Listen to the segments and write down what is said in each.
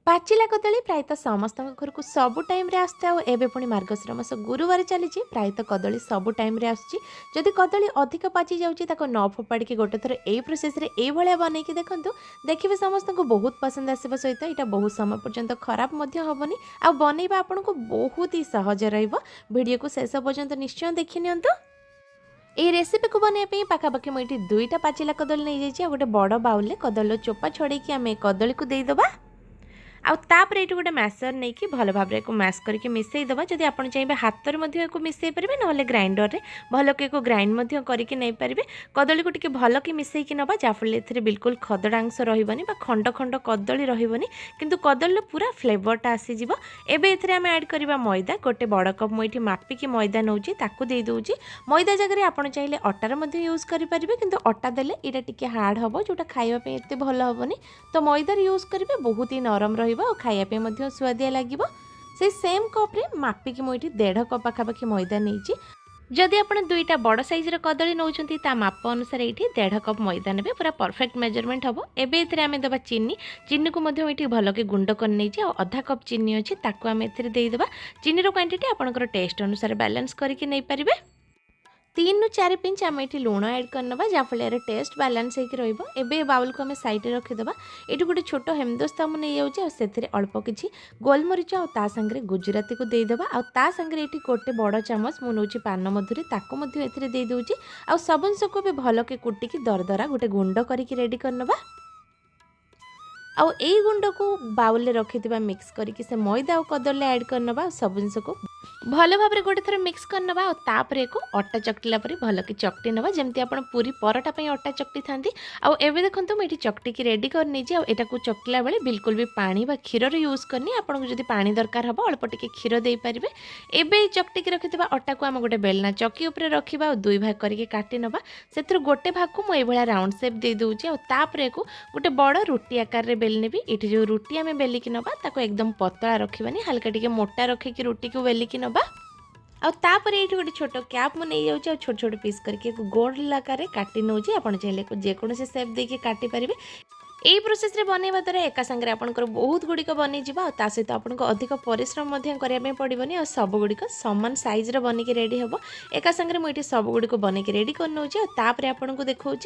पाचिला कदली प्रायतः समस्त घर को सबु टाइम रे आसता एबे पुणी मार्गशीर मास गुरुवार चली प्रायतः कदली सबु टाइम रे आसुची कदली अधिक पाचि जाउची ताको न फोपाड़ी गोटे थर यही प्रोसेस रे एई भलिया बनैकी देखंतु देखिबे समस्त को बहुत पसंद आसीबा सहित एटा बहुत समय पर्यंत खराब मध्य हबनी आ बनैबा आपन को बहुत ही सहज रहइबो। वीडियो को शेष पर्यंत निश्चय देखि नियंतु। এই ରେସିପି को बनैबा ପାଇଁ ପାଖାପାଖି ମୁଁ ଏଠି 2ଟା ପାଚିଲା କଦଳୀ ନେଇ ଯାଇଛି ଆଉ ଗୋଟେ ବଡ଼ ବାଉଲରେ କଦଳୀର ଚୋପା ଛଡ଼େଇକି ଆମେ କଦଳୀକୁ ଦେଇଦେବା। ଆଉ ତାପରେ ଏଇଠି ଗୋଟେ ମ୍ୟାସର ନେଇକି ଭଲ ଭାବରେ ଏକୁ ମ୍ୟାଶ କରିକି ମିଶେଇ ଦେବା। ଯଦି ଆପଣ ଚାହିଁବେ ହାତରେ ମଧ୍ୟ ଏକୁ ମିଶେଇ ପାରିବେ ନହେଲେ ଗ୍ରାଇଣ୍ଡରରେ ଭଲକି ଏକୁ ଗ୍ରାଇଣ୍ଡ ମଧ୍ୟ କରିକି ନେଇ ପାରିବେ। କଦଳୀକୁ ଟିକେ ଭଲକି ମିଶେଇକି ନେବା ଯାହାଫଳରେ ଏଥିରେ ବିଲକୁଲ ଖଦଡ଼ା ଅଂଶ ରହିବନି ବା ଖଣ୍ଡ ଖଣ୍ଡ କଦଳୀ ରହିବନି କିନ୍ତୁ କଦଳୀର ପୁରା ଫ୍ଲେଭରଟା ଆସିଯିବ। ଏବେ ଏଥିରେ ଆମେ ଆଡ୍ କରିବା ମଇଦା। ଗୋଟେ ବଡ଼ କପ୍ ମୁଁ ଏଠି ମାପିକି ମଇଦା ନେଉଛି ତାକୁ ଦେଇ ଦେଉଛି। ମଇଦା ଜାଗାରେ ଆପଣ ଚାହିଁଲେ ଅଟାର ମଧ୍ୟ ୟୁଜ୍ କରିପାରିବେ କିନ୍ତୁ ଅଟା ଦେଲେ ଏଇଟା ଟିକେ ହାର୍ଡ଼ ହେବ ଯେଉଁଟା ଖାଇବା ପାଇଁ एते भल हेनी तो मैदार यूज करेंगे बहुत ही नरम रहा सुआदिया लगे। से सेम कप्रे मापिकी मुझे 1.5 कप पाखापाखि मैदा नहीं। जदि आप 2टा बड़ साइजर कदली नौ माप अनुसार ये 1.5 कप मैदा ने पूरा परफेक्ट मेजरमेंट हम। एवं आम देवा चीनी। चीनी को ये भल के गुंड कर नहीं आधा कप चीनी अच्छी ताकू आम एदेबा। चीनी क्वांटिटी आपंकर टेस्ट अनुसार बैलेंस करके नहीं पारे। 3 ରୁ 4 पिंच आम ये लुण ऐड करना जहाँफल टेस्ट बालान्स होबे। बाउल को आम सैड रखीदे। ये गोटे छोट हेमदस्ता मुझे जाऊँचे अल्प किसी गोलमरीच आ सांगे गुजराती को देदेबा। आ सांगे ये गोटे बड़ चामच मुझे पान मधुरी ताकू देदे। आ सबन को भी भल के कुटिकी दरदरा गोटे गुंड करके रेडी करनबा। आउ ए गुंड को बाउल में रखि मिक्स करके से मैदा और कदली ऐड करनबा। सब जिनस को भल भाव में गोटे थर मिक्स करनबा। और तापरे को अटा चकटिला परे भल की चकटी नबा जमती आपण पूरी परोटा पई अटा चकटी थांती। आउ एबे देखंतु मैं चकटी की रेडी कर नहीं आ एटा को चकटिला बेले बिल्कुल भी पानी बा क्षीर रे यूज करनी। आपन को जदी पानी दरकार हबो अल्प टिके क्षीर देई परिबे। एबे चकटी की रखितबा अटा को हम गोटे बेलना चक्की ऊपर रखिबा और 2 भाग करके काटी नबा। सेथर गोटे भाग को मैं एभला राउंड शेप दे दोउची। और तापरे को गोटे बड़ रोटी आकार रे बेलने भी ये जो रुटी आम बेलिकी नबा ताको एकदम पतला रखिबानी हल्का टिके मोटा रखिकी रुटी को बेलिकी नबा। और तापर ये गोटे छोट कैप मुझे नहीं जाऊँ छोट छोट पीस करके गोल आकार काटी नौ। आपड़ चाहिए जेकोसी सेप देके काटी पारे। यही प्रोसेस रे बनैबा द्वारा एका संगे आपनकर बहुत गुड़िक बनी जा सहित आपको अधिक परिश्रम करने पड़ोनी। और सब गुड़िक सामान साइज रे बनिकी रेडी हम। एका संगे मुझे सब गुड़िक बनिकी रेडी कर नौ तापर आपको देखा।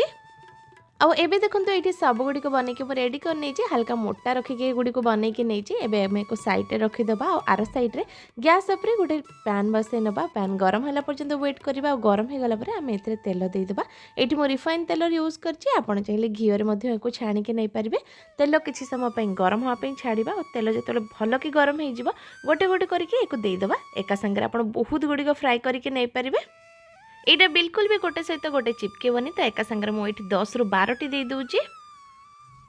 आउ एबे देखंतु एठी सब गुडी को बने के रेडी कर नहीं हल्का मोटा रखिके गुडी को बने के नहीं। एबे हम एक साइड रे रखी देबा। और आर साइड रे गैस ऊपर गोटे पैन बसई नबा। पैन गरम होला पर्यंत वेट करबा। और गरम हो गला परे हम एथरे तेल दे देबा। एठी मो रिफाइन तेल यूज करछि। आपण चाहिले घी रे मध्ये एको छाणी के नहीं परिबे। तेल किछि समय पई गरम होआ पई छाड़ीबा। और तेल जतले भलो की गरम हे जिवो गोटे गोटे करके एको दे देबा। एका संगे आपण बहुत गुडी को फ्राई करके नहीं परिबे। एटा बिल्कुल भी गोटे सहित गोटे चिपकेबनी। तो एका संगे मुझे 10 ରୁ 12टी दे दूची।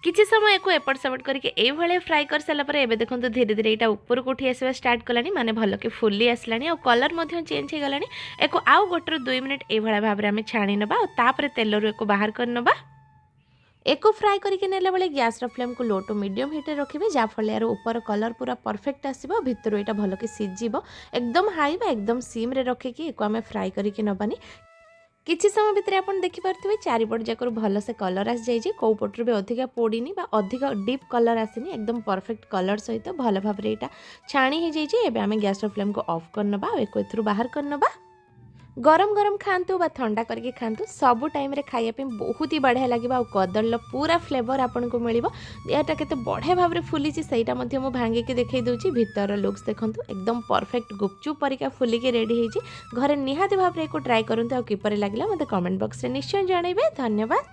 किसी समय को एपट सेपट करके ये फ्राई कर सारा पर एबे देखंतु धीरे धीरे यहाँ ऊपर को उठी आसवा स्टार्ट कलानी माने भल के फुली आसलानी। और कलर मध्य चेंज हो गलानी। एको आउ गोटे 2 मिनिट ये भाव में आम छाणी नबा। और तापर तेल रू एको बाहर कर नबा। एको फ्राई करके नेला बेले गैस फ्लेम को लो टू मीडियम हीट रे रखिबे जाफल यार ऊपर कलर पूरा परफेक्ट आसीबो। भितर एटा भल के सिजिबो। एकदम हाई बा एकदम सिम रे रखिकी एको आमे फ्राई करके नबानी। किछि समय भितर आपन देखि पारथिबे चारिपट जाकर भल से कलर आस जाइए। कौ पटर भी अधिका पोड़ीनी बा अधिक डीप कलर आसीनी एकदम परफेक्ट कलर सहित भल भाव में यहाँ छाणी हो जाइए। एबे आमे गैस फ्लेम को ऑफ करनबा। एको एथरु बाहर करनबा। गरम गरम खातु बा ठंडा करके खातु सबू टाइम रे खाया पे बहुत ही बढ़िया लगे। और कदली पूरा फ्लेवर आपन को मिल यहाँ केते बढ़िया भाव में फुली से भांगिकी देखई दूची। भितर लुक्स देखंतु एकदम परफेक्ट गुपचुप परिका फुलिकी रेडी होइची। घरे निहाती भाव में ट्राई करंतु। और किपर लागला मते कमेंट बॉक्स रे निश्चय जणाइबे। धन्यवाद।